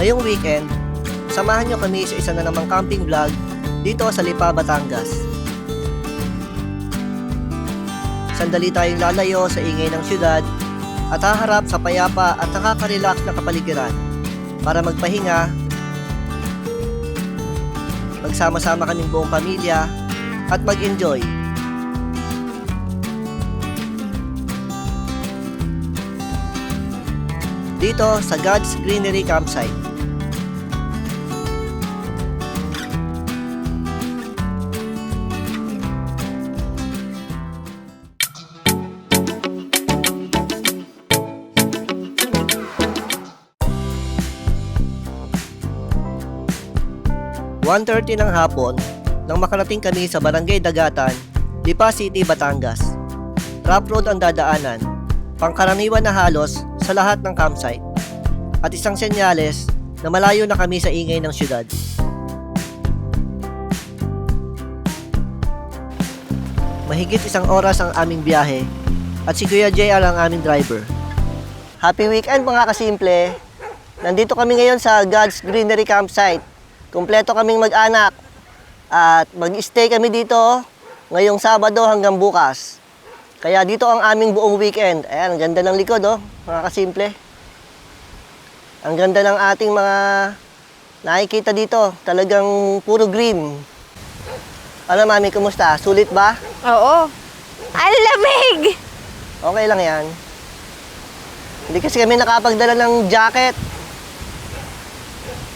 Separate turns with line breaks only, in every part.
Ngayong weekend, samahan nyo kami sa isa na namang camping vlog dito sa Lipa, Batangas. Sandali tayong lalayo sa ingay ng syudad at haharap sa payapa at nakaka-relax na kapaligiran para magpahinga, magsama-sama kaming buong pamilya at mag-enjoy. Dito sa God's Greenery Campsite. (1:30 ng hapon nang makarating kami sa Barangay Dagatan, Lipa City, Batangas. Rough road ang dadaanan, pangkaraniwan na halos sa lahat ng campsite, at isang senyales na malayo na kami sa ingay ng syudad. Mahigit 1 oras ang aming biyahe at si Kuya JR ang aming driver. Happy weekend mga kasimple! Nandito kami ngayon sa God's Greenery Campsite. Kumpleto kaming mag-anak at mag-stay kami dito ngayong Sabado hanggang bukas. Kaya dito ang aming buong weekend. Ayan, ang ganda ng likod, mga kasimple. Ang ganda ng ating mga nakikita dito. Talagang puro green. Ano, Mami, kumusta? Sulit ba?
Oo. Ang lamig!
Okay lang yan. Hindi kasi kami nakapagdala ng jacket.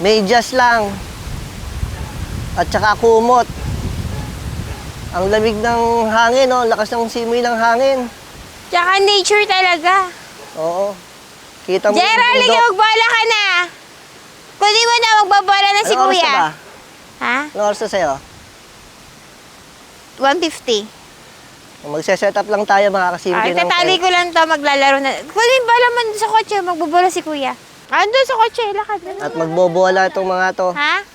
Medyas lang. At saka kumot. Ang lamig ng hangin, lakas ng simoy ng hangin.
Tsaka nature talaga.
Oo. Kita mo
Gerald,
bundok.
magbola ka na. Kunin mo na, magbabola na si
Anong oras
Kuya.
na ba?
Ha?
Anong oras na sa'yo?
1:50.
Magse-set up lang tayo mga kasimple ng
Tatali
tent.
ko lang to, maglalaro na. Kunin ba naman sa kotse, magbobola si Kuya. Andun sa kotse, lakad na.
At magbobola itong mga to.
Ha?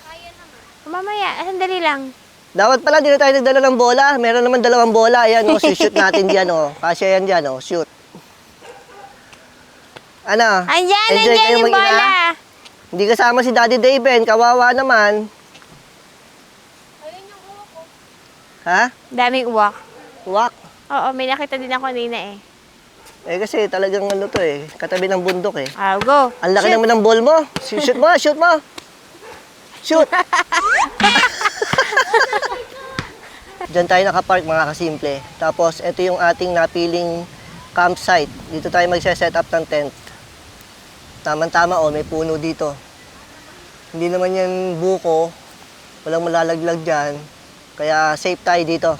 Mamaya, sandali lang.
Dapat pala, di na tayo nagdala ng bola. Meron naman 2 bola. Ayan, shoot natin dyan, Kasya yan dyan, shoot. Ano?
Andyan
Enjoy kayo
yung
mag-ina?
bola.
Hindi kasama si Daddy Daven. Kawawa naman. Ha?
Daming uwak.
Wak.
Oo, may nakita din ako kanina eh.
Kasi talagang katabi ng bundok
Go.
Ang laki
Shoot.
naman ng ball mo. Shoot mo, shoot mo. Shoot. Diyan tayo nakapark mga kasimple. Tapos ito yung ating napiling campsite. Dito tayo magse-set up ng tent. Tama-tama may puno dito. Hindi naman yan buko. Walang malalaglag dyan. Kaya safe tayo dito.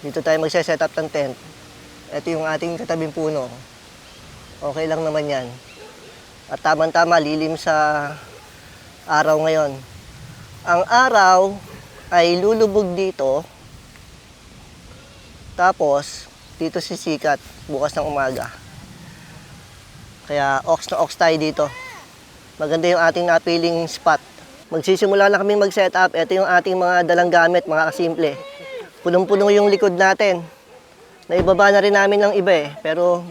Dito tayo magse-set up ng tent. Ito yung ating katabing puno. Okay lang naman yan. At tama-tama lilim sa araw ngayon. Ang araw ay lulubog dito. Tapos, dito sisikat bukas ng umaga. Kaya ox na ox tayo dito. Maganda yung ating napiling spot. Magsisimula na kami mag-set up. Ito yung ating mga dalang gamit, mga kasimple. Punong-puno yung likod natin. Naibaba na rin namin ng iba pero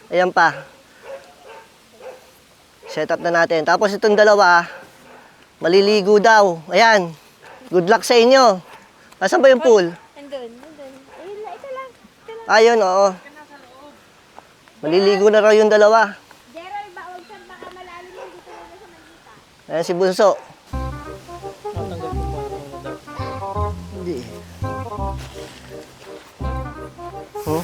ayan pa. Set up na natin. Tapos itong dalawa, maliligo daw. Ayan. Good luck sa inyo. Nasaan ba yung pool?
Andun. Ayun lang, ito lang.
Ayun, oo. Maliligo na raw yung dalawa.
Gerald, huwag saan baka malalim yun dito na sa Manita.
Ayan si Bunso. Hindi. Huh?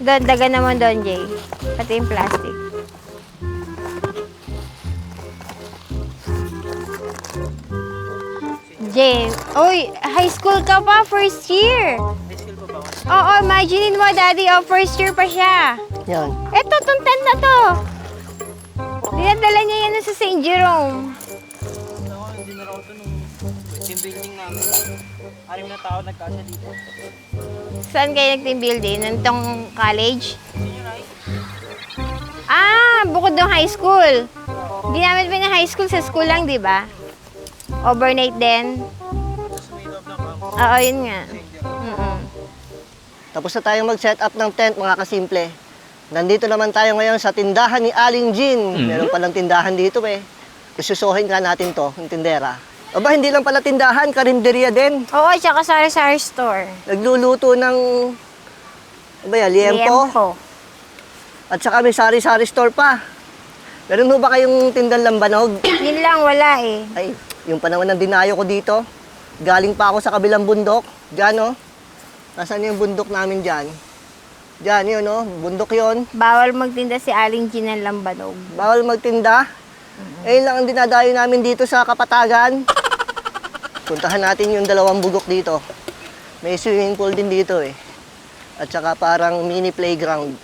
Dagan naman doon, Jay. Pati yung plastic. Jay, uy, high school ka pa, first year.
High school pa ba ako?
Oo, imaginein mo, daddy, first year pa siya.
Yan.
Eto, tong tent na to. Dinadala niya yan sa St. Jerome.
Ako, hindi na raw ito nung team building namin. 6 na tao nagkasya dito.
Saan kayo nag-team building? Nantong college?
Senior high?
Bukod ng high school. Ginamit mo yung high school sa school lang, di ba? Overnight din.
Tapos may loob ng camp.
Oo, yun nga.
St. Jerome.
Tapos na tayong mag-set up ng tent, mga kasimple. Nandito naman tayo ngayon sa tindahan ni Aling Jean. Meron palang tindahan dito eh. Isusuhin ka natin to, yung tindera. Aba, hindi lang pala tindahan, karinderya din.
Oo, tsaka sari-sari store.
Nagluluto ng, ano ba yan, liempo. At saka may sari-sari store pa. Meron mo ba kayong tindang lambanog?
Yun lang, wala eh.
Ay, yung pa naman ang dinayo ko dito. Galing pa ako sa kabilang bundok. Diyan, oh. Nasaan yung bundok namin dyan? Diyan, yun, oh. Bundok yun.
Bawal magtinda si Aling Jean ng lambanog.
Bawal magtinda. Eh, lang ang dinadayo namin dito sa Kapatagan. Puntahan natin yung dalawang bundok dito. May swimming pool din dito, eh. At saka parang mini playground.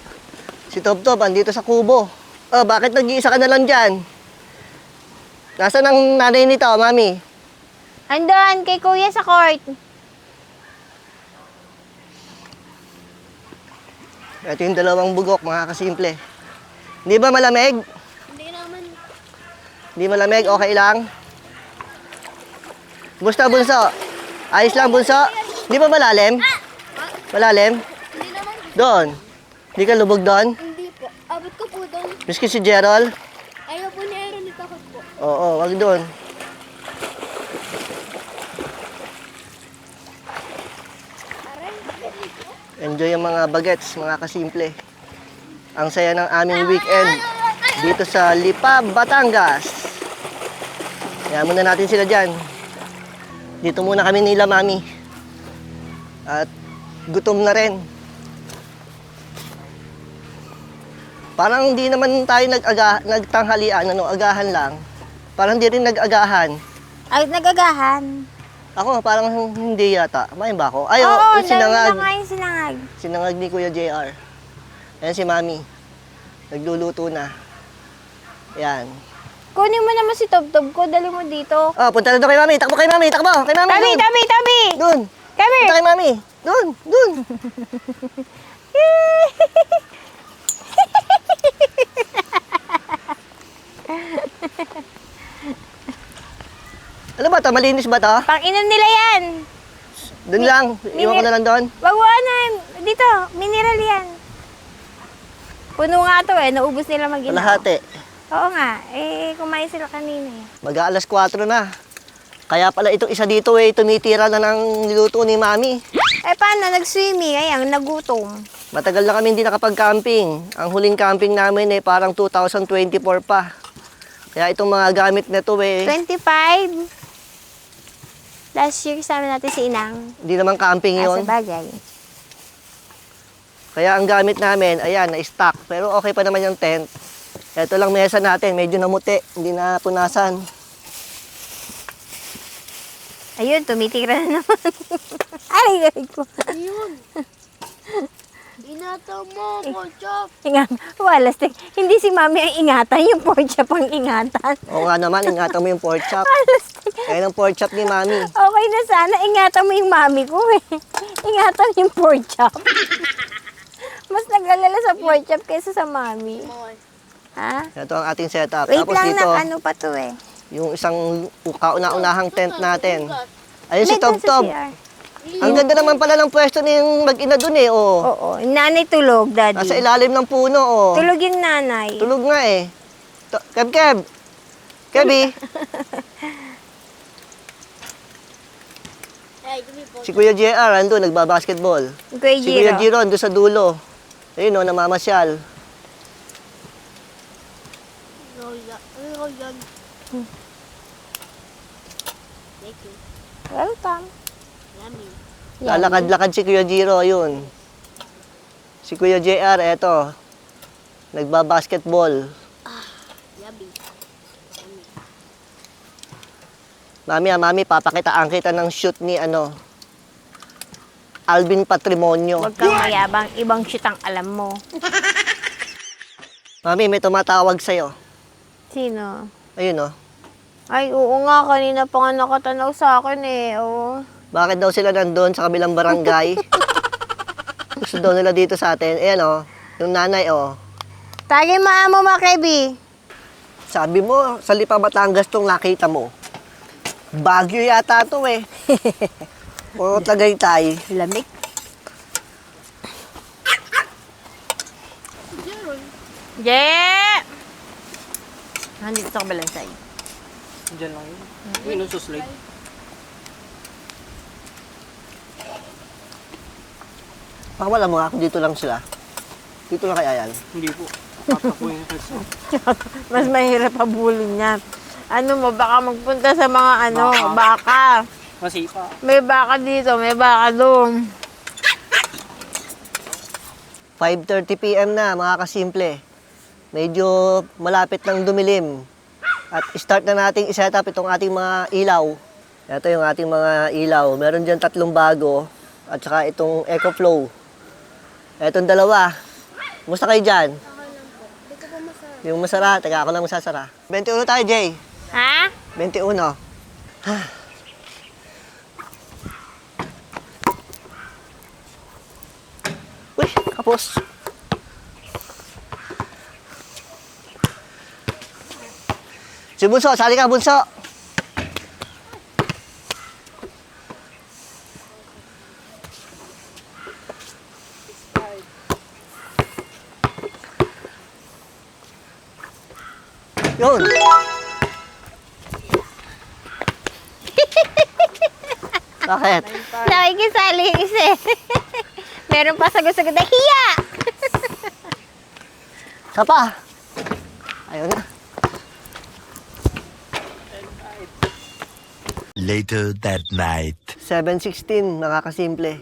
Si Top Top, andito sa kubo. Oh, bakit nag-iisa ka na lang dyan? Nasaan ang nanay nito, mami?
Andun, kay kuya sa court.
Ito yung dalawang bugok, mga kasimple. Hindi ba malamig?
Hindi naman.
Hindi malamig? Okay lang? Gusto, bunso? Ayos lang, bunso? Hindi ba malalim? Malalim?
Hindi naman.
Doon? Hindi ka lubog doon?
Hindi po. Abot ko po doon.
Miski si Gerald?
Ayaw po ni Aaron, natakot po.
Oo, wag doon. Enjoy yung mga bagets, mga kasimple. Ang saya ng aming weekend dito sa Lipa, Batangas. Kaya muna natin sila dyan. Dito muna kami nila, mami. At gutom na rin. Parang hindi naman tayo nagtanghalian, agahan lang. Parang hindi rin nag-agahan.
Ay, nagagahan.
Ako, parang hindi yata. Kumain ba ako? Ay,
Oo,
yung sinangag.
nakain sinangag.
Sinangag ni Kuya JR. Ayan si Mami. Nagluluto na. Ayan.
Kunin mo naman si Tob-Tob ko, dali mo dito.
Oh, punta na doon kay Mami. Takbo kay Mami. Takbo. Kay Mami.
Tabi,
Doon.
tabi, tabi!
Doon.
Come here!
Punta kay Mami. Doon. Doon. Ano ba to? Malinis ba to?
Pang-inom nila yan.
Doon lang. Iwan ko na lang doon.
Wag mo na, dito, mineral yan. Puno nga to eh, naubos nila mag-inom.
Kalahati.
Oo nga, eh kumain sila kanina eh.
Mag-aalas 4 na. Kaya pala itong isa dito eh, tumitira na ng niluto ni Mami.
Eh paano, nag-swimming, ayan, nagutom.
Matagal na kami hindi nakapag-camping. Ang huling camping namin eh parang 2024 pa. Kaya itong mga gamit na to eh,
25. Last year kasama natin si Inang.
hindi naman camping yon.
Sa bagay.
Kaya ang gamit namin, ayan, na-stock. Pero okay pa naman yung tent. Ito lang mesa natin, medyo namuti, hindi na punasan.
Ayun, tumitira na naman. Ay, ko.
Ayun. Inata mo, Kochop.
Walas. Hindi si Mami ang ingatan, yung pork chop ang ingatan.
Oo nga naman, ingatan mo yung pork chop. Ayan ang pork chop ni Mami.
Okay na sana, ingatan mo yung Mami ko eh. Ingatan yung pork chop. Mas nag-alala sa pork chop kaysa sa Mami. Ha?
Ito ang ating setup.
Wait
Tapos
lang
dito,
na, ano pa to eh.
yung isang kauna-unahang tent natin. Ayun si
May
Top
dun sa
Top.
CR.
Ang ganda naman pala ng pwesto ng mag-ina dun eh, oh.
Oo, yung nanay tulog, daddy.
Nasa ilalim ng puno, oh.
Tulog yung nanay.
Tulog nga eh. Keb! Kebi!
Ay, dumi po.
Si Kuya JR, ando, nagbabasketball.
Kuya
Si Kuya
Jiro.
Jiro, ando sa dulo. Ayun, oh, namamasyal.
Ano yan? Thank you.
Welcome.
Yummy.
Lalakad-lakad si Kuya Jiro, ayun. Si Kuya JR, eto. Nagbabasketball.
Yummy.
Mami, papakitaan kita ng shoot ni, Alvin Patrimonio.
Huwag kang mayabang, ibang shoot ang alam mo.
Mami, may tumatawag sa'yo.
Sino?
Ayun, oh.
Ay, oo nga, kanina pa nga nakatanaw sa akin eh. Oo.
Bakit daw sila nandun sa kabilang barangay? Gusto daw nila dito sa atin. Ayan, oh. Yung nanay, oh.
Tagi maamo, Makebi.
Sabi mo, sa Lipa, Batangas tong nakita mo. Baguio yata to eh. O Tagaytay.
Lamig. Yeah! Nandito sa kabilang side.
Diyan lang yun. Uy, no, suslide.
Baka wala mga ako dito lang sila. Dito lang kaya yan.
Hindi po. Papakuin yung kasi.
Mas mahirap habulin niya. Ano mo, baka magpunta sa mga
Baka.
baka.
Masipa.
May baka dito, may baka doon.
5:30 PM na mga kasimple. Medyo malapit ng dumilim. At start na nating i-set up itong ating mga ilaw. Ito yung ating mga ilaw. Meron dyan 3 bago. At saka itong EcoFlow. Itong dalawa. Kumusta kayo dyan? Yung masara. Teka, ako lang masasara. 21 tayo, Jay.
Ha?
21. Uy, kapos. Si Bunso, sali ka, Bunso. Yun. Bakit?
Nakikisali yung isa eh. Meron pa sagot-sagot na hiya!
Isa pa. Ayaw na.
Later that night.
7:16, mga kasimple.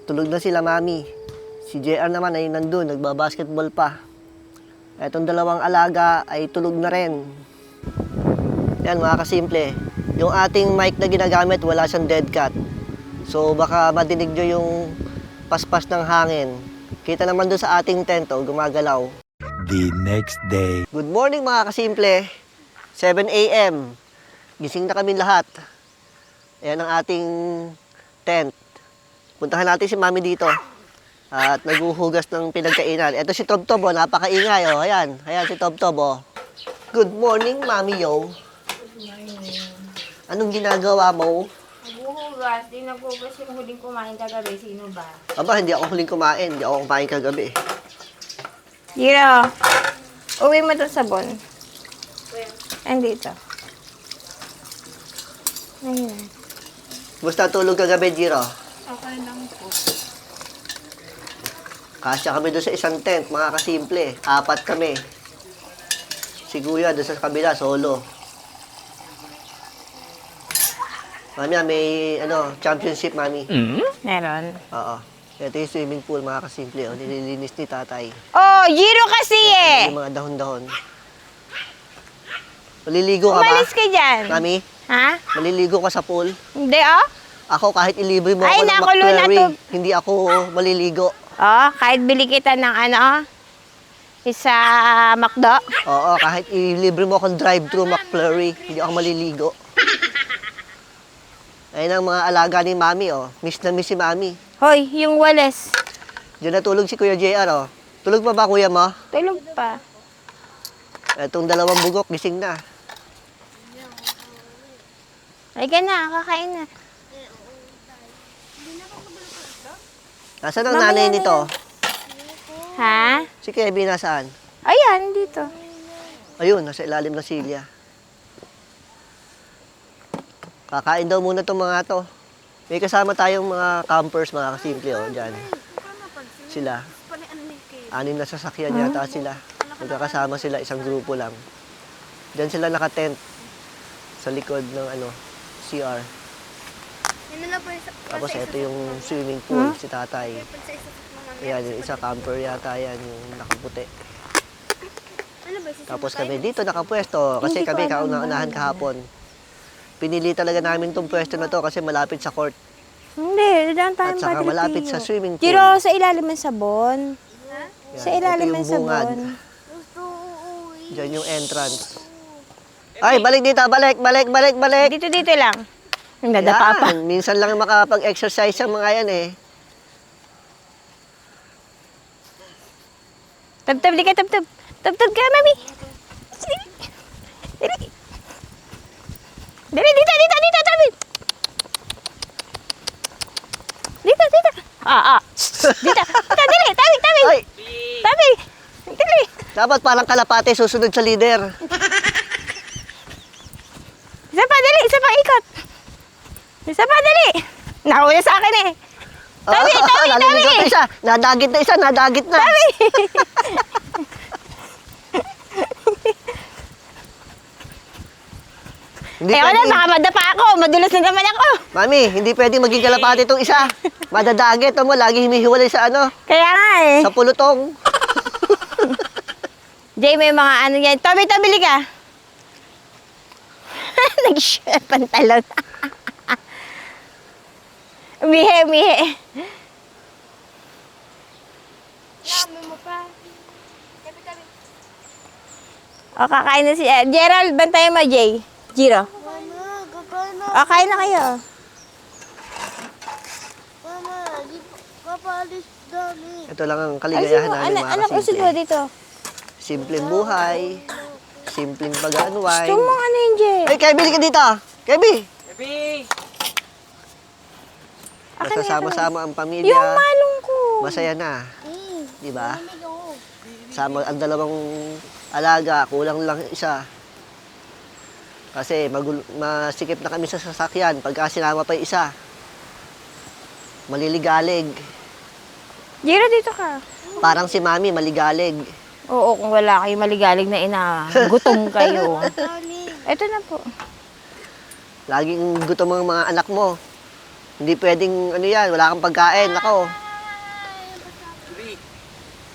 Tulog na sila, mami. Si JR naman ay nandun, nagbabasketball pa. Etong dalawang alaga ay tulog na rin. Yan, mga kasimple. Yung ating mic na ginagamit, wala siyang dead cat. So, baka madinig nyo yung paspas ng hangin. Kita naman doon sa ating tent, oh, gumagalaw.
The next day.
Good morning, mga kasimple. 7 a.m. Gising na kami lahat. Ayan ang ating tent. Puntahan natin si mami dito. At naguhugas ng pinagkainan. Ito si Tob Tob, oh, napakaingay. Oh. Ayan, ayan si Tob Tob. Oh. Good morning, mami yo. Anong ginagawa mo?
Naghuhugas. Di naghuhugas yung huling kumain kagabi. Sino ba?
Aba, hindi ako huling kumain. Hindi ako kumain kagabi.
Giro, uwi mo itong sabon. Andito. Ayun.
Basta tulog kagabi, Jiro.
Okay lang po.
Kasya kami doon sa isang tent, mga kasimple. 4 kami. Si Kuya doon sa kabila, solo. Mami, may championship, mami.
Meron.
Oo. Ito yung swimming pool, mga kasimple. Oh. Nililinis ni tatay.
Oh, Giro kasi eh!
Yung mga dahon-dahon. Maliligo ka ba?
Umalis ka dyan.
Mami,
Ha?
maliligo ka sa pool?
Hindi oh.
Ako, kahit ilibre mo
Ay,
ako ng
nakulo na
McFlurry,
to.
hindi ako maliligo.
Oh, kahit bili kita ng isa McDo.
Oo, kahit ilibre mo akong drive-thru McFlurry, hindi ako maliligo. Ayun ang mga alaga ni Mami, oh. Miss na miss si Mami.
Hoy, yung Wallace.
Diyan natulog si Kuya JR, oh. Tulog pa ba, Kuya mo?
Tulog pa.
Itong dalawang bugok, gising na.
Ay ka na, kakain na.
Nasaan ang nanay nito?
Ha?
Si Kevin, nasaan?
Ayan, dito.
Ayun, nasa ilalim ng silya. Kakain daw muna itong mga to. May kasama tayong mga campers, mga kasimple, oh, dyan. Sila. 6 na sasakyan yata sila. Magkakasama sila, isang grupo lang. Diyan sila nakatent sa likod ng CR. Tapos ito yung swimming pool, si tatay. Ayan, yung isa camper yata yan, yung nakaputi. Tapos kami dito nakapwesto kasi
Hindi ko
kami
alam
kauna-unahan kahapon. Pinili talaga namin tong pwesto na to kasi malapit sa court.
Hindi, daan tayo
At saka malapit sa swimming pool.
Giro, sa ilalim ng sabon.
Yan,
Sa ilalim
ito
ng
yung bungad.
sabon.
Diyan yung entrance. Ay, balik dito, balik.
Dito lang. Ang dadapa pa.
Yan, minsan lang makapag-exercise ang mga yan eh.
Tab-tab, di ka tab-tab. Tab-tab ka, mami. Dali. Dali, dito, tabi. Dito. Dito. Dali, tabi.
Ay,
Tabi. Dali.
Dapat parang kalapate susunod sa leader.
Isa pa, dali. Isa pa, ikot. Isa pa, dali. Nahuli sa akin eh. Tabi, tabi,
Naliligaw
tabi.
pa isa. Nadagit na isa, nadagit na. Hindi
Eh, wala,
pwedeng-
baka madapa ako. Madulas na naman ako.
Mami, hindi pwedeng maging kalapate itong isa. Madadagit. Mo, lagi himihiwalay sa ano,
Kaya nga eh.
sa pulutong.
Jay, may mga ano yan. Tabi, tabili ka. Nag-share pantalon. Umihi, umihi.
Dami mo pa.
O, kakain na si... Gerald, bantayan mo, Jay. Jiro.
Mama, kakain na.
O, kain na kayo.
Mama, di papalis dami.
Ito lang ang
Alisin
kaligayahan
mo,
namin mga
anak, usin mo
kasimple.
dito.
Simpleng buhay. Simpleng
Gusto
pag-unwind.
mo ano yun, Jay?
Hey, Kevin, ka dito. Kevin!
Ebi!
Nasasama-sama ang pamilya.
Yung manong ko.
Masaya na. Di ba?
Lamig ako.
Sama ang dalawang alaga, kulang lang isa. Kasi masikip na kami sa sasakyan pagka sinama pa yung isa. Maliligalig.
Jiro, dito ka.
Parang si Mami, maligalig.
Oo, kung wala kayo maligalig na ina, gutom kayo.
Dami.
Ito na po.
Laging gutom ang mga anak mo. Hindi pwedeng, ano yan, wala kang pagkain. Nako.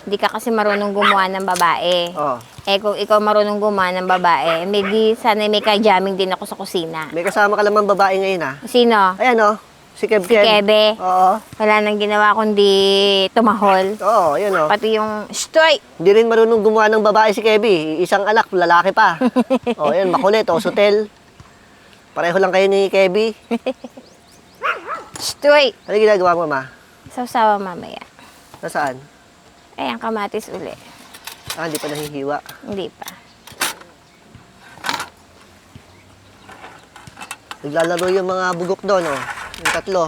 Hindi ka kasi marunong gumawa ng babae.
Oh,
Eh, kung ikaw marunong gumawa ng babae, may di sana may ka-jamming din ako sa kusina.
may kasama ka naman babae ngayon, ha?
Sino?
Ayan, oh. Si Kev
Si Kebe.
Oo.
Wala nang ginawa kundi tumahol.
Oo, yun, oh.
Pati yung, stoy!
Hindi rin marunong gumawa ng babae si Kevin. Isang anak, lalaki pa. O, yan, makulit. O, sutel. Pareho lang kayo ni Kevin.
Stoy!
Ano ginagawa mo, ma?
Sausawa mamaya.
Nasaan?
Ayan, kamatis uli.
Ah, hindi pa nahihiwa.
Hindi pa.
Naglalaro yung mga bugok doon, oh. Yung tatlo.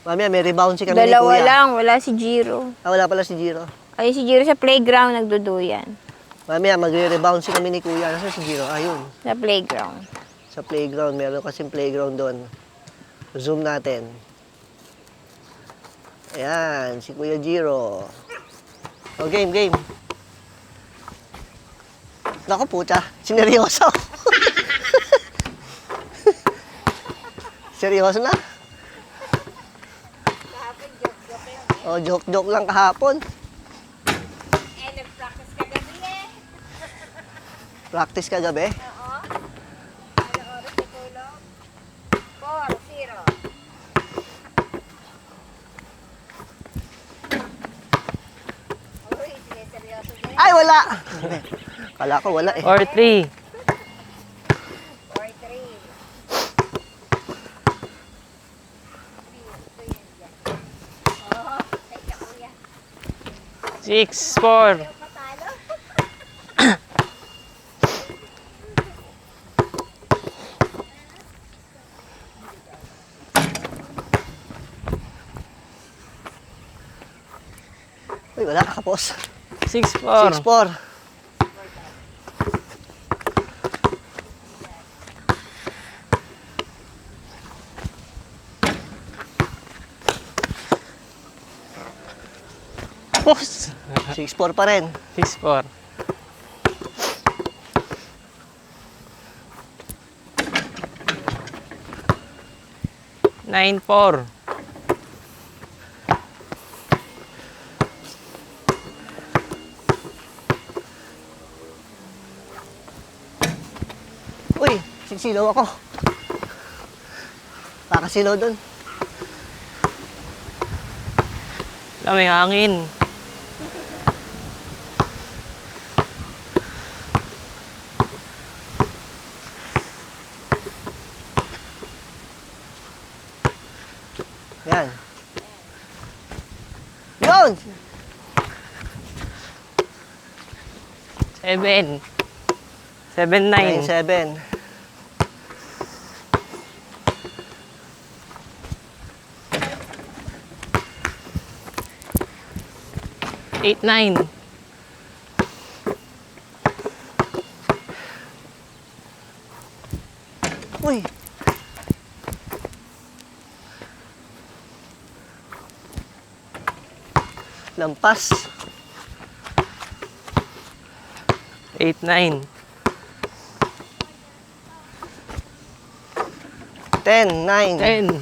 Mamaya, may rebound si kami ni
Dalawa
Kuya.
lang, wala si Jiro.
Ah, wala pala si Jiro.
Ay, si Jiro sa playground nagduduyan.
Mamaya, magre-rebound si kami ni Kuya. Nasaan si Jiro? Ayun.
Sa playground.
Sa playground. Meron kasing playground doon. Zoom natin. Ayan, si Kuya Jiro. O, game, game. Naku, puta. Sineryoso. Seryoso na? O, joke-joke lang kahapon.
Eh, nag-practice ka gabi eh.
Practice ka gabi?
Oo. Ano oras natulog? 4-0. Uy, seryoso din.
Ay, wala! Kala ko wala eh.
Or 3.
4-3.
6-4.
Uy, wala. Kapos.
6-4.
6-4.
Tapos.
6-4 pa rin.
6-4. Nine four.
Uy, sisilaw ako. Kakasilaw doon.
May hangin.
Yan. Yun!
7. 7-9.
9-7.
8-9.
Lampas.
8, 9.
10, 9,
10.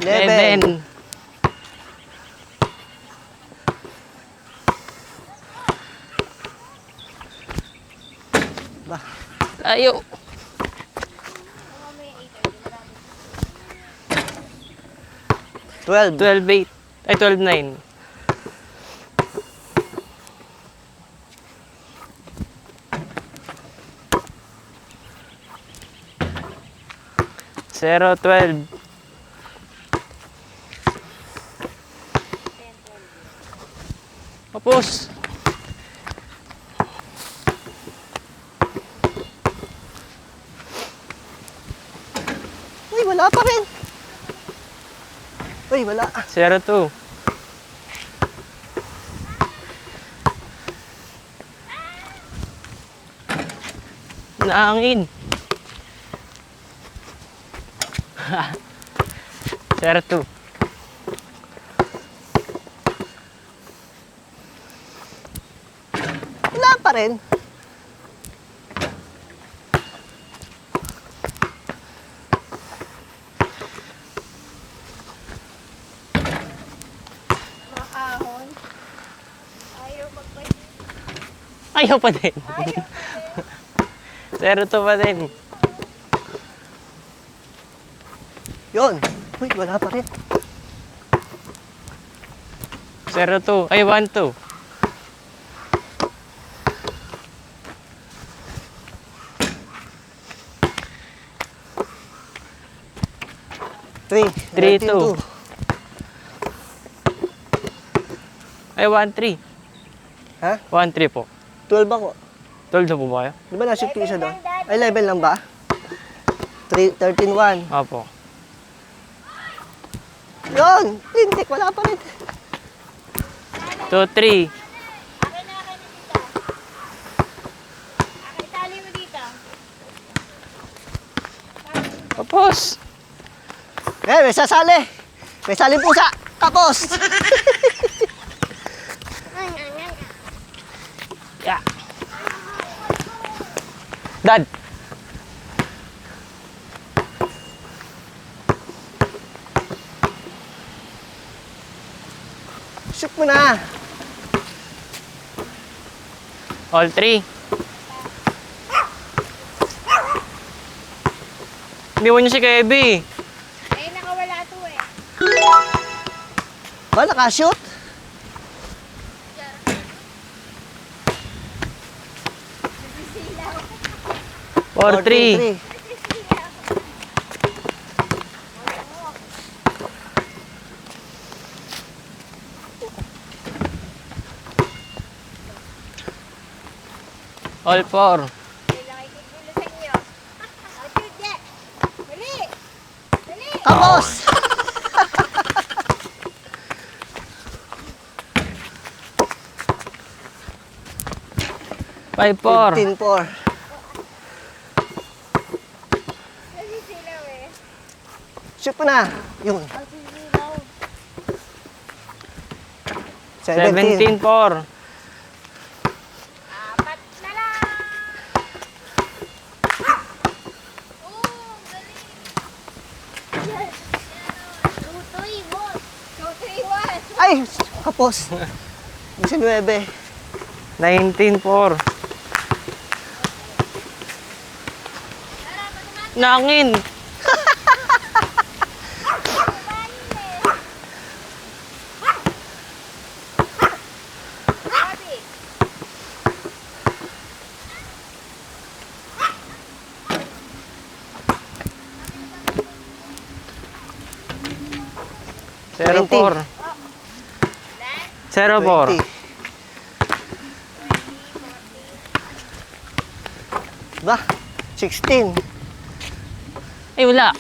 11,
11.
Ba?
Layo.
12,
12, 8. Ay, 12, 9. Zero, 12. Tapos.
Uy, wala pa rin. Uy, wala.
0, 2. Naangin. 0, 2.
Wala pa rin.
Ayaw pa din. 0, 2 pa din.
Yun. Uy, wala pa rin.
0, 2. Ay, 1, 2.
3,
3, 2. Ay, 1, 3.
Ha?
1, 3 po.
12 ako.
12 na po ba kayo?
Di ba na-shift yung isa doon? Ay, 11 lang ba? 3, 13, 1.
Opo.
Yun! Lintik, wala pa rin.
2, 3.
Itali mo dito.
Tapos.
Eh, may sasali. May sali pusa. Tapos.
Yeah. Dad.
Shoot mo na.
All 3. Iniwan niyo si Kevin.
Eh, nakawala to eh.
Ba, nakashoot?
Or 3.
3.
All 4.
Kailangan ikigulo sa inyo. Sige. Dali. Dali.
Tapos.
Five, 4.
15-4.
Nasisilaw eh.
Shoot mo na. Yun.
Nasisilaw.
17.
17, 4.
Apat na lang. Oh, galing. Yes. Tutoy, boss. Tutoy, boss.
Ay, tapos. 19.
19, 4. Nangin.
Sabi.
Zero,
20.
4. 0, 4.
20. Ba? 16.
Ay, wala.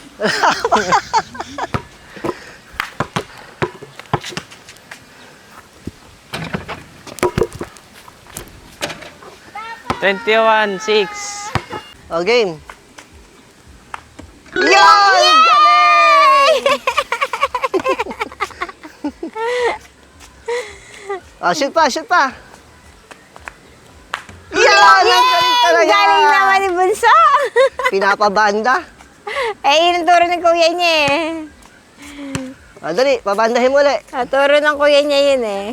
Twenty-one, 6.
O, game. Yan! Galing! Ah, shoot pa, shoot pa. Yan! Ang galing talaga.
Galing naman ni Bunso.
Pinapabanda.
Yun ang turo ng kuya niya eh.
Ah, dali, pabandahin mo ulit.
Turo ng kuya niya yun eh.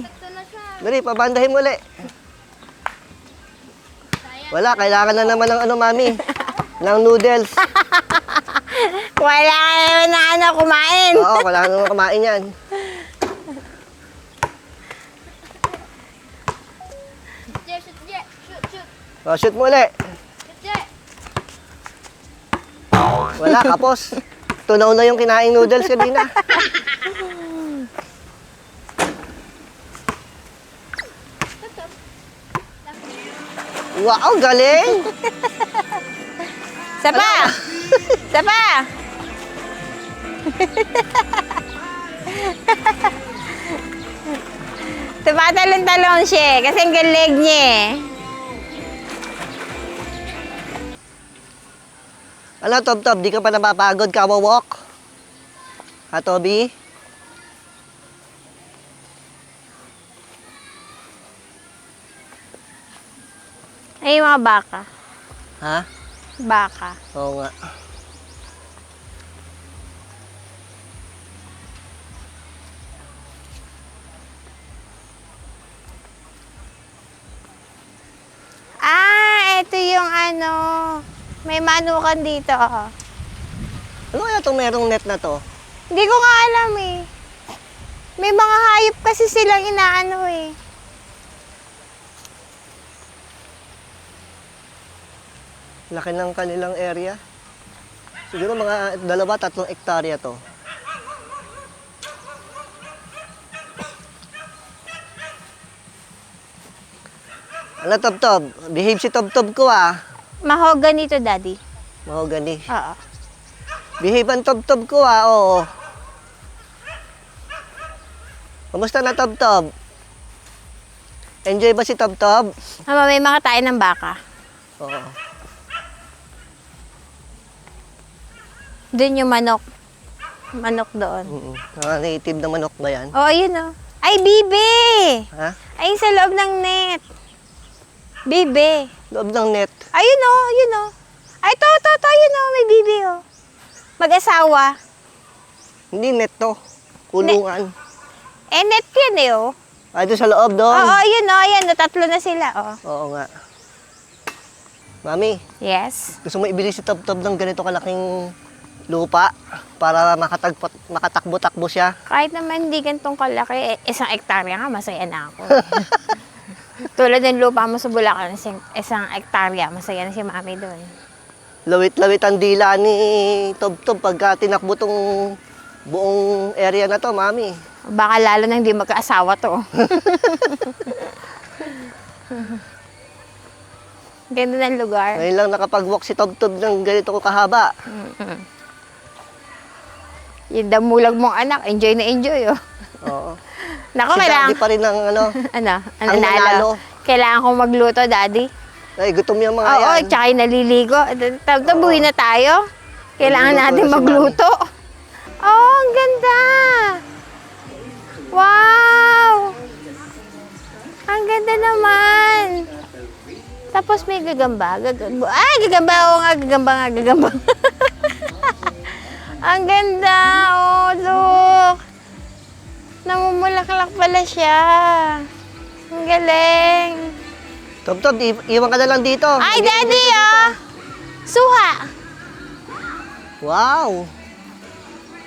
Dali, pabandahin mo ulit. Wala, kailangan na naman ng ano, mami. Ng noodles.
Wala ka naman na ano, kumain.
Oo, kailangan naman kumain yan.
Shoot, shoot, shoot, shoot, shoot,
Oh, shoot mo ulit.
shoot, shoot.
Wala, kapos. Tunaw na yung kinaing noodles kanina. Wow, galing!
Sapa! Sapa! Tumatalon-talon siya eh, kasi ang galig niya eh.
Ano, Tob, di ka pa napapagod walk? Ha, Toby?
Ay, yung mga baka.
Ha?
Baka.
Oo nga.
Ito yung ano, may manukan dito. Oh.
Ano kaya itong merong net na to?
Hindi ko nga alam eh. May mga hayop kasi silang inaano eh.
Laki ng kanilang area. Siguro mga 2-3 hektarya to. Ano, Tob? Behave si Tob ko, ah.
Mahogany to, Daddy.
Mahogany.
Oo.
Behave ang Tob ko, ah. Oo. Kamusta na, Tob? Enjoy ba si Tob?
Mama, may makatayin ng baka.
Oo.
Doon yung manok. Manok doon.
Mga native na manok ba yan?
Oh, ayun oh. Ay, bibe!
Ha?
Ay, sa loob ng net. Bibe.
Loob ng net.
Ayun oh, ayun oh. Ay, to, ayun oh, may bibe oh. Mag-asawa.
Hindi net to. Kulungan.
Net yan eh oh.
Ay, doon sa loob doon.
Oo, ayun oh, ayan oh, 3 na sila oh.
Oo nga. Mami,
Yes.
gusto mo ibili si Tob ng ganito kalaking lupa para makatakbo-takbo siya?
Kahit naman hindi gantong kalaki, 1 hektarya nga, masaya na ako. Tulad ng lupa mo sa Bulacan, 1 hektarya, masaya na si Mami doon.
Lawit-lawit ang dila ni Tob pagka tinakbo tong buong area na to, Mami.
Baka lalo na hindi magkaasawa to. Ganda ng lugar.
Ngayon lang nakapag-walk si Tob ng ganito ko kahaba.
Yung damulag mong anak, enjoy na enjoy oh.
Oo.
Naku,
Si
kailangan...
Daddy pa rin ang ano.
Ano? Ano
Ang nanalo.
nalo? Kailangan kong magluto, Daddy.
Ay, gutom yung mga
Oo,
yan.
tsaka yung naliligo. Tabuhin na tayo. Kailangan
Magluluto
natin
na si
magluto. Oh, ang ganda! Wow! Ang ganda naman! Tapos may gagamba. Ay, gagamba! Oo nga, gagamba. Ang ganda! Oh, look! Namumulaklak pala siya. Ang galing!
Tob, iwan ka na lang dito.
Ay,
Hindi-
Daddy, oh! Suha!
Wow!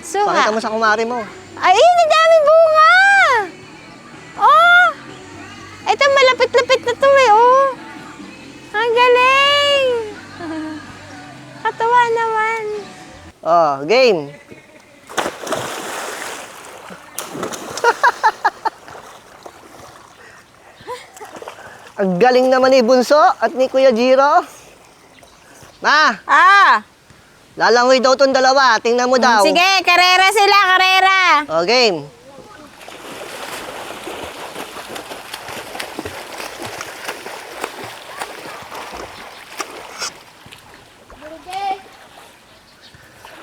Suha!
Pakita mo sa kumari mo.
Ay, ang dami bunga! Oh! Ito, malapit-lapit na to eh, oh! Ang galing! Katawa naman.
Oh, game. Ang galing naman ni Bunso at ni Kuya Jiro. Ma, lalangoy daw tong dalawa. Tingnan mo daw.
Sige, karera sila, karera!
Oh, game.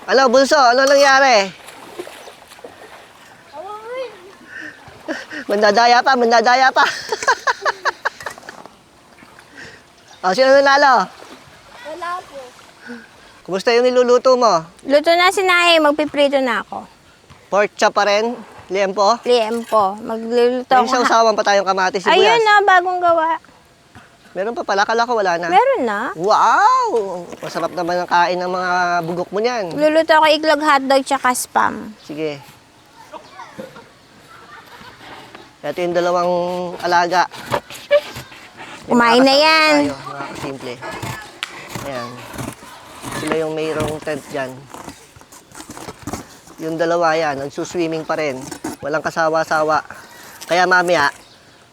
Ano, Bunso? Ano nangyari? Mandadaya pa, mandadaya pa. O, sino nanalo?
Wala po.
Kumusta yung niluluto mo?
Luto na si Nay, magpiprito na ako.
Pork chop pa rin? Liempo?
Liempo. Magluluto
May
ako.
sausawan pa tayong kamatis, sibuyas.
Ayun na, bagong gawa.
Meron pa pala, kala ko wala na.
Meron na.
Wow! Masarap naman ang kain ng mga bugok mo niyan.
Luluto ako iklog hotdog tsaka spam.
Sige. Ito yung dalawang alaga.
Kumain na yan.
Tayo, mga kasimple. Ayan. Sila yung mayroong tent dyan. Yung dalawa yan, nagsuswimming pa rin. Walang kasawa-sawa. Kaya mamaya,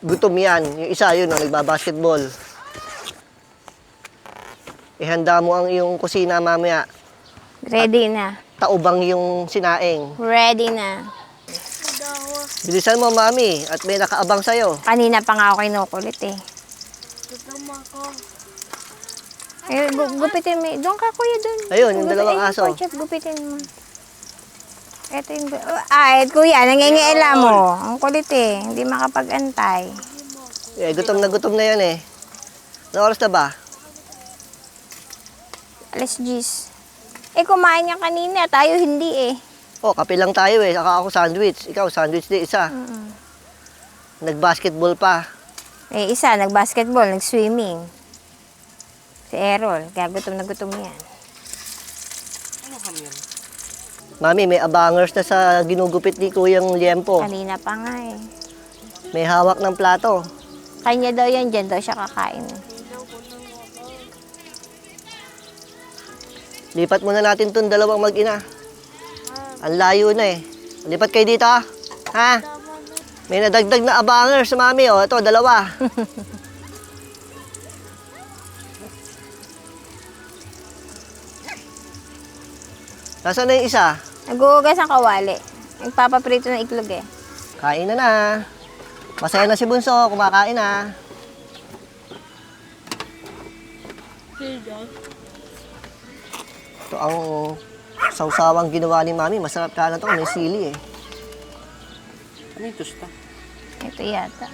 gutom yan. Yung isa yun, nagbabasketball. Ihanda mo ang iyong kusina mamaya.
Ready na.
Taubang yung sinaing.
Ready na.
Bilisan mo, mami. At may nakaabang sa'yo.
Kanina pa nga ako kinukulit eh.
Gutom ako.
Ay, gupitin mo. Doon ka, kuya, doon.
Ayun, yung dalawang
Ay,
aso.
pork chop, gupitin mo. Ito yung... Ay, kuya, nangingiela mo. Ang kulit eh. Hindi makapag-antay.
Eh, gutom na yan eh. Anong oras na ba?
Alas 10. Eh, kumain niya kanina. Tayo hindi eh.
Oh, kape lang tayo eh. Saka ako sandwich. Ikaw, sandwich din isa. Nag-basketball pa.
Eh, isa, nag-basketball, nag-swimming. Si Errol, kaya gutom na gutom yan.
Mami, may abangers na sa ginugupit ni Kuyang Liempo.
Kanina pa nga eh.
May hawak ng plato.
Kanya daw yan, dyan daw siya kakain. Eh.
Lipat muna natin itong dalawang mag-ina. Ang layo na eh. Lipat kayo dito. Ha? May nadagdag na abangers, mami. Oh, ito, dalawa. Nasaan na yung isa?
Naghuhugas ang kawali. Nagpapaprito ng iklog eh.
Kain na na. Masaya na si Bunso. Kumakain na. Ito ang sausawang ginawa ni Mami. Masarap ka na ito. May sili eh.
Ano yung tusta?
Ito yata.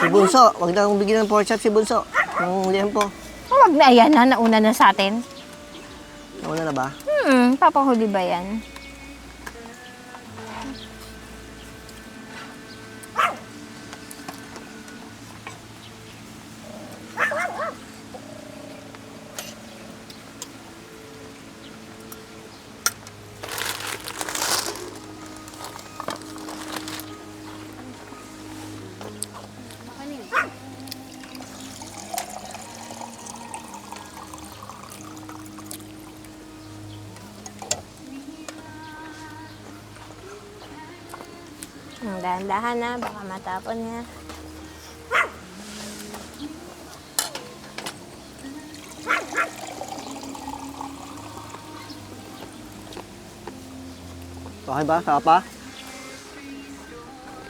Si Bunso. Huwag na akong bigyan ng pork chop si Bunso. Yung liempo.
Huwag na, ayan na. Nauna na sa atin.
Nauna na ba?
Papahuli ba yan? Dahan-dahan na, baka matapon niya.
Okay ba? Saka pa?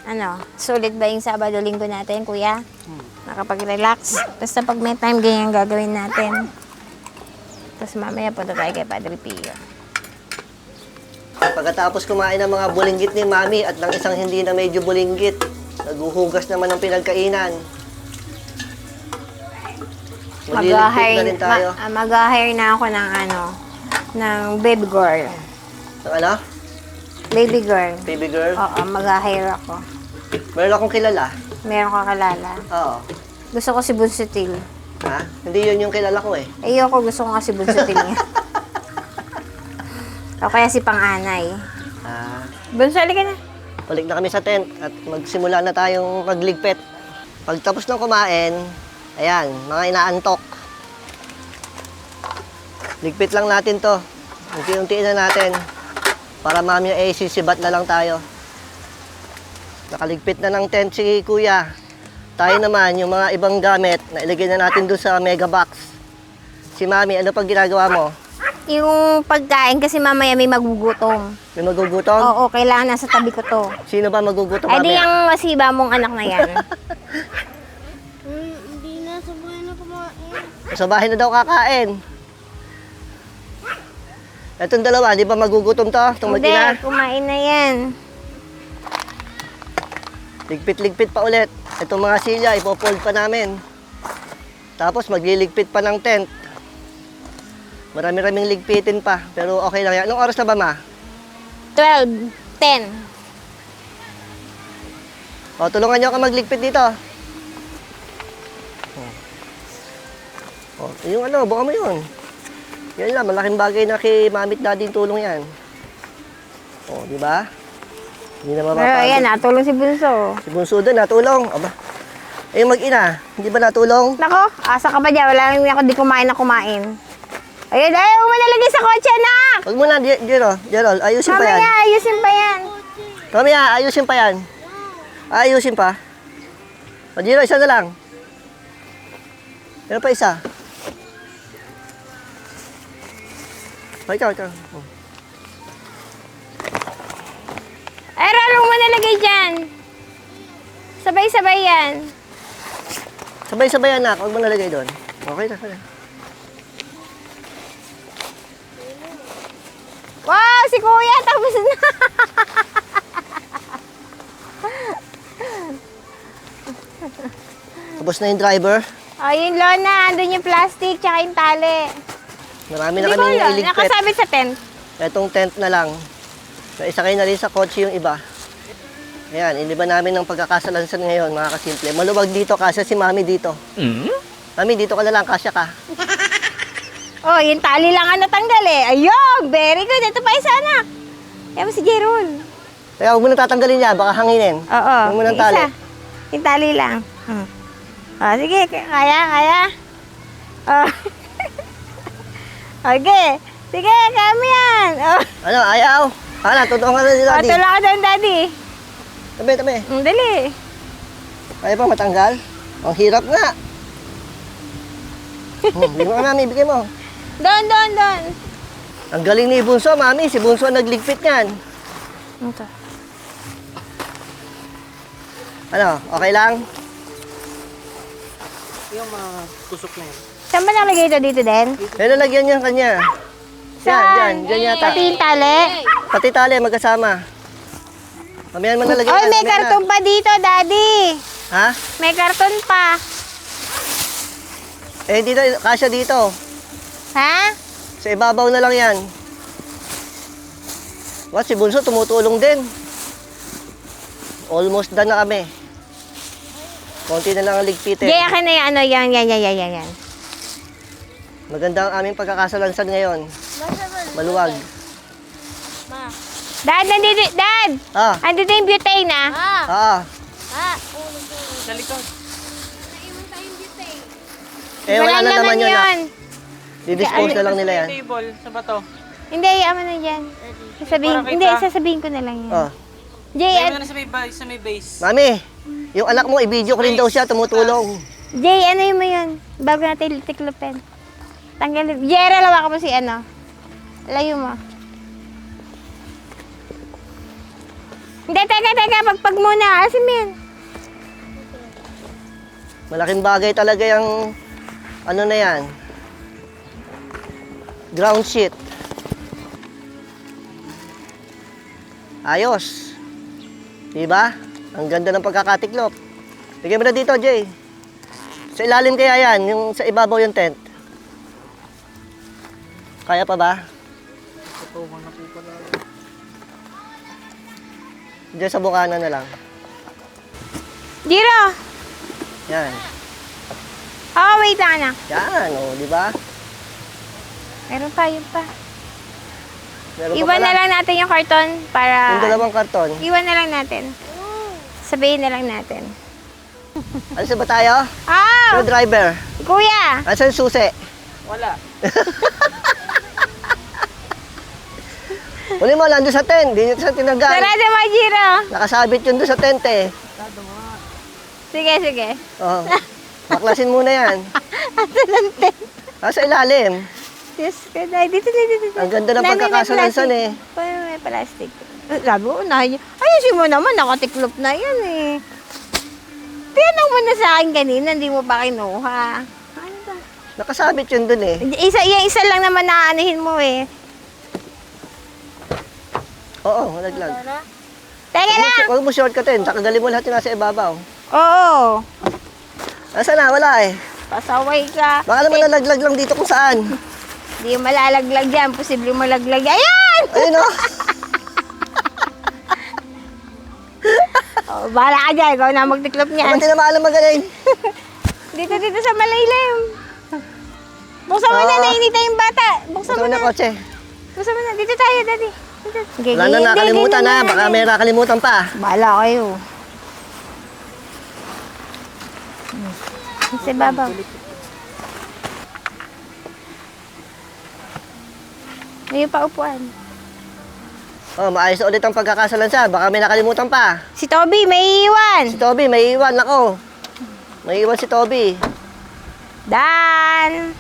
Ano, sulit ba yung Sabado-Linggo natin, kuya? Nakapag-relax. Basta pag may time, ganyan gagawin natin. Tapos mamaya punta tayo kay Padre Pio.
Pagkatapos kumain ng mga bulinggit ni Mami at ng isang hindi na medyo bulinggit, naghuhugas naman ng pinagkainan. Magliligpit na rin tayo.
Mag-hire na ako ng ng baby girl.
Ng ano?
Baby girl.
Baby girl?
Oo, mag-hire ako.
Meron akong kilala.
Meron ka kalala.
Oo.
Gusto ko si Bunsutil.
Ha? Hindi yun yung kilala ko eh.
Ayoko, gusto ko nga si Bunsutil niya. O kaya si Panganay.
Ah,
Bunso, halika na.
balik na kami sa tent at magsimula na tayong magligpit. Pagtapos ng kumain, ayan, mga inaantok. Ligpit lang natin to. Unti-untiin na natin. Para mamaya sisibat na lang tayo. Nakaligpit na ng tent si Kuya. Tayo naman, yung mga ibang gamit, na ilagay na natin doon sa mega box. Si Mami, ano pag ginagawa mo?
Yung pagkain kasi mamaya may magugutom.
May magugutom?
Oo, kailangan nasa tabi ko to.
Sino ba magugutom
Ay di
mamaya?
yung masiba mong anak na yan.
Hindi na sabay na kumain.
Sa bahay na daw kakain. Itong dalawa, di ba magugutom to? Itong
Hindi,
mag-ina.
kumain na yan.
Ligpit-ligpit pa ulit. Itong mga silya, ipopold pa namin. Tapos magliligpit pa ng tent. Marami-raming ligpitin pa. Pero okay lang yan. Anong oras na ba, ma?
12, 10.
O, tulungan nyo ako magligpit dito. O, yung ano, buka mo yun. Yan lang, malaking bagay na kay mamit daddy yung tulong yan. O, di ba? Hindi na
Pero
mapapagod.
ayan, natulong si Bunso.
Si Bunso doon, natulong. Aba. Eh, mag-ina, hindi ba natulong?
Nako, asa ka ba dyan? Wala lang ako di kumain na kumain. Ayun, ayaw mo nalagay sa kotse, anak!
Huwag mo na, Gerald, ayusin pa yan.
Mamaya, ayusin pa yan.
Mamaya, ayusin pa yan. Ayusin pa. O, Giro, isa na lang. Meron pa isa. O, ikaw. O.
Ay, rarong mo nalagay dyan. Sabay-sabay yan.
Sabay-sabay anak, huwag mo nalagay doon. Okay na.
Wow, si Kuya, tapos na.
Tapos na yung driver.
Ayun, Lona, andun yung plastic, tsaka yung tali.
Marami na
Hindi ko
kami
alam,
iligpit.
nakasabit sa tent.
Itong tent na lang. Naisakay na rin sa kotse yung iba. Ayan, iniba namin ng pagkakasalansan ngayon, mga kasimple. Maluwag dito, kasya si Mami dito. Mami, dito ka na lang, kasya ka.
Oh, yung tali lang ang natanggal eh. Ayun, very good. Ito pa isa, anak. Yan mo si Jeron.
Kaya huwag mo nang tatanggalin niya, baka hanginin.
Oo.
Huwag mo nang tali.
Isa. Yung tali lang. Oh, sige, kaya. Oh. Okay. Sige, kami yan. Oh.
Ano, ayaw? Ano, tutulungan ka na ni Daddy.
Tulak ka doon, Daddy.
Tabi.
Dali.
Kaya pa matanggal? Ang hirap nga. Bigyan mo ka, Mami, bigyan mo.
Doon.
Ang galing ni Bunso, Mami. Si Bunso ang nagligpit niyan.
Ito.
Ano, okay lang?
Yung mga tusok na yun.
Saan ba nalagay ito dito din?
Kaya nalagyan niya kanya. Yan, dyan yata.
Pati yung tali.
Pati tali, magkasama. Mamayan mo nalagyan.
Oy,
yan,
may
mamaya na.
karton pa dito, Daddy.
Ha?
May karton pa.
Eh, dito, kasya dito.
Ha?
Sa ibabaw na lang yan. What, si Bunso tumutulong din. Almost done na kami. Konti na lang ang ligpitin.
Jay, akin na yung ano, yan.
Maganda ang aming pagkakasalansan ngayon. Maluwag.
Dad, nandito, Dad!
Ah,
Andito yung butane,
ah.
Sa likod.
Eh, wala na naman yun.
yun.
Didispose na lang nila yan.
Sa table, sa bato.
Hindi, ama na dyan.
Para kita.
Hindi, sasabihin ko na lang yan.
Oh.
Jay,
Lagay mo na sa may base.
Mami, yung anak mo, i-video ko rin daw siya, tumutulong.
Jay, ano yun mo yun? Bago natin tiklopin. Tanggalin. Jera, lawa ka mo si ano. Layo mo. Hindi, teka, pagpag muna. Asim yan.
Malaking bagay talaga yung, ano na yan, ground sheet. Ayos. Diba? Ang ganda ng pagkakatiklop. Bigyan mo na dito, Jay. Sa ilalim kaya yan, yung sa ibabaw yung tent. Kaya pa ba?
Tutungan na po pala.
Diyan sa bukana na lang.
Jiro!
Yan.
Oh, wait lang, anak.
Yan, o, di ba?
Meron pa, yun pa.
Meron pa
Iwan
pala.
na lang natin yung karton para...
Yung dalawang karton.
Iwan na lang natin. Sabihin na lang natin.
Alis na ba tayo?
Ah!
Yung driver.
Kuya!
Asan yung susi?
Wala.
Uli mo, nandun sa tent. Di nyo sa tinagal.
Sarado mo, Jiro!
Nakasabit yun doon sa tent eh.
Sige.
Oh. Baklasin muna yan.
Asa lang tent?
Sa ilalim.
Yes, kaya dito.
Ang ganda ng pagkakasalansan eh.
Paano may plastic? Sabi ko, ayusin mo naman, nakatiklop na yan eh. Tinanong mo na sa akin kanina, hindi mo pa kinuha. Ano ba?
Nakasabit yun doon eh.
Isa lang naman na anuhin mo eh.
Oo, malaglag.
Teka lang!
Huwag mo shortcutin, takagalin mo lahat yung nasa ibabaw.
Oo.
Asa na? Wala eh.
Pasaway ka.
Baka naman nalaglag lang dito kung saan.
Hindi malalaglag yan. Posibleng malaglag. Ayan!
Ayun o.
Oh, bahala ka dyan. Ikaw na magtiklop niyan.
Ba't di na maalam magaling?
Dito sa malaylim. Buksan mo na,
Oo.
nainita yung bata. Buksan mo
Gusto mo
na.
na kotse.
Buksan mo na. Dito tayo, daddy. Dito.
Wala na nakalimutan na. Baka may nakalimutan pa.
Bahala kayo. Sa babaw. May paupuan.
Oh, maayos na ulit ang pagkakasalansa. Baka may nakalimutan pa.
Si Toby, may iwan.
Si Toby, may iwan ako. May iwan si Toby.
Dan!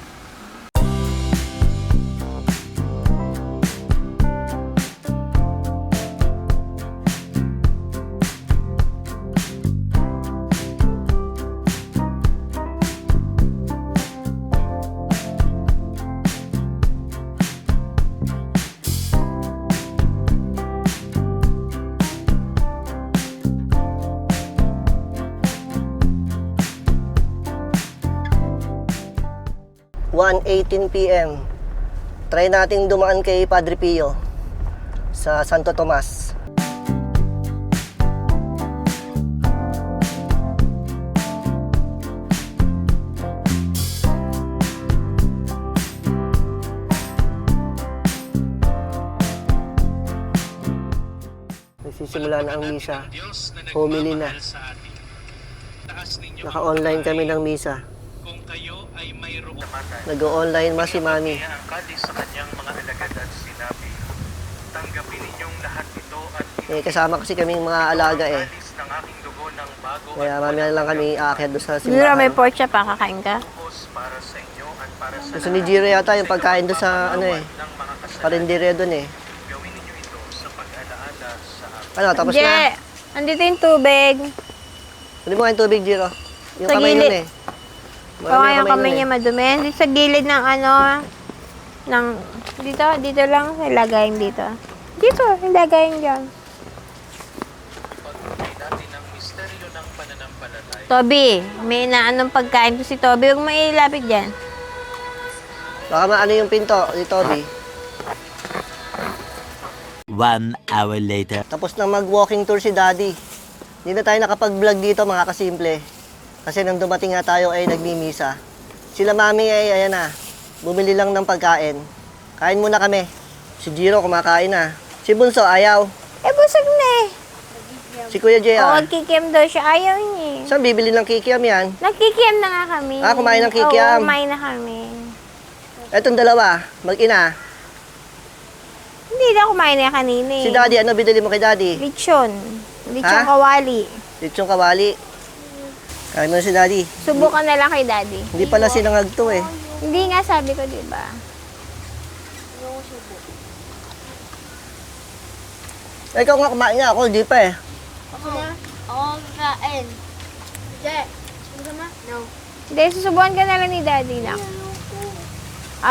One 1:18 p.m. Try nating dumaan kay Padre Pio sa Santo Tomas. Nagsisimula na ang misa. Homily na. Naka-online kami ng misa.
Kung kayo ay mayroong
Nag-online mas si Mami.
ang kadis sa kanyang mga alagad at sinabi, tanggapin ninyong lahat ito at
Eh, kasama kasi kaming mga alaga eh.
kadis ng aking dugo ng bago
Kaya mamaya lang kami aakyat doon sa
Siguro may
simbahan.
pork chop pa, kakain ka?
buhos para sa inyo at para sa
Gusto ni Jiro yata yung pagkain doon sa ano eh.
ng mga kasalanan.
Karindire doon eh.
Gawin ninyo ito sa pag-alaala sa akin.
Ano, tapos
Je,
na?
andito yung tubig.
Kunin mo nga yung tubig, Jiro. Yung
Sa
kamay
gilid.
nun eh.
Kung nga yung
nun
kamay niya madumi. Dito sa gilid ng ano, ng, dito lang, ilagayin dito. Dito, ilagayin dyan.
Pagpapay natin ang misteryo ng pananampalataya.
Toby, may naanong pagkain ko si Toby. Huwag mo ilapit dyan.
Baka maano yung pinto ni Toby.
1 hour later.
Tapos na mag-walking tour si Daddy. Hindi na tayo nakapag-vlog dito mga kasimple. Kasi nang dumating nga tayo ay nagmimisa. Sila Mami ay ayan na. Bumili lang ng pagkain. Kain muna kami. Si Jiro kumakain na. Si Bunso ayaw.
Eh, busog na eh.
Si Kuya
Oo,
JR.
kikiam daw siya. Ayaw niya eh.
Saan bibili ng kikiam yan?
Nagkikiam na nga kami.
Ah, kumain ng kikiam.
Oo, kumain na kami.
Etong dalawa, mag-ina.
Hindi na kumain na kanina eh.
Si Daddy, ano binili mo kay Daddy?
Lechon. Lechon
Ha?
kawali.
Lechong kawali. Kain mo na si Daddy.
Subukan na lang kay Daddy.
Hindi pala sinangag to eh.
Hindi nga sabi ko, di ba?
Ikaw nga kumain nga ako, di pa eh.
Ako kakain. Je, gusto mo? No.
Hindi, susubukan ka na lang ni Daddy na.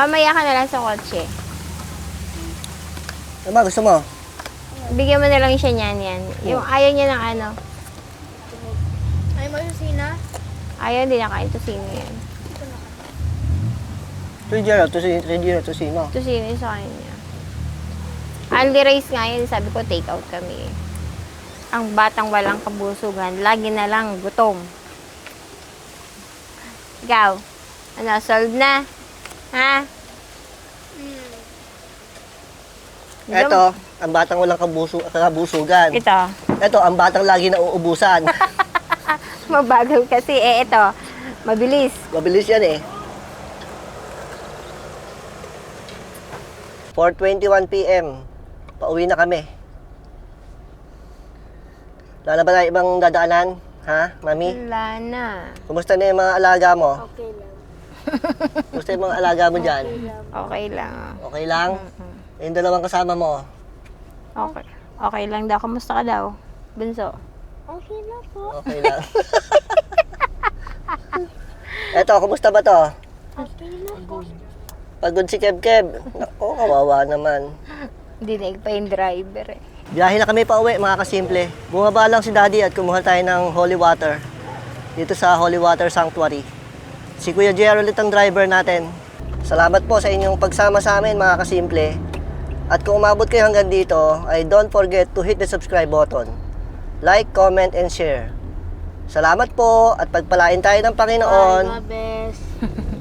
Maya ka na lang sa kotse.
Ano ba gusto mo?
Bigyan mo na lang siya niyan yan. Yung ayaw niya ng ano.
Ay mo sa sina?
Ayaw, hindi na kain. Tusino yan.
To sino?
Tusino yung sa kanya. Only rice nga yun. Sabi ko, take out kami. Ang batang walang kabusugan. Lagi na lang gutom. Ikaw, ano, solve na? Ha?
Eto, ang batang walang kabusugan.
Ito.
Eto, ang batang lagi na uubusan.
Mabagal kasi. Eh, ito. Mabilis.
Mabilis yan eh. 4:21 p.m. Pauwi na kami. Wala na ba na ibang dadaanan? Ha, Mami?
Wala na.
Kumusta na yung mga alaga mo?
Okay lang.
Kumusta yung mga alaga mo dyan?
Okay lang.
Okay lang? Yung dalawang kasama mo?
Okay. Okay lang daw. Kamusta ka daw? Bunso?
Okay lang po.
Okay lang. Eto, kumusta ba to?
Okay lang po.
Pagod si Keb-Keb. Naku, kawawa naman.
Dinig pa yung driver eh.
Biyahe na kami pa uwi mga kasimple. Bumaba lang si Daddy at kumuha tayo ng holy water dito sa Holy Water Sanctuary. Si Kuya Jer ulit ang driver natin. Salamat po sa inyong pagsama sa amin mga kasimple. At kung umabot kayo hanggang dito, ay don't forget to hit the subscribe button. Like, comment, and share. Salamat po at pagpalain tayo ng Panginoon.
Bye, mga best.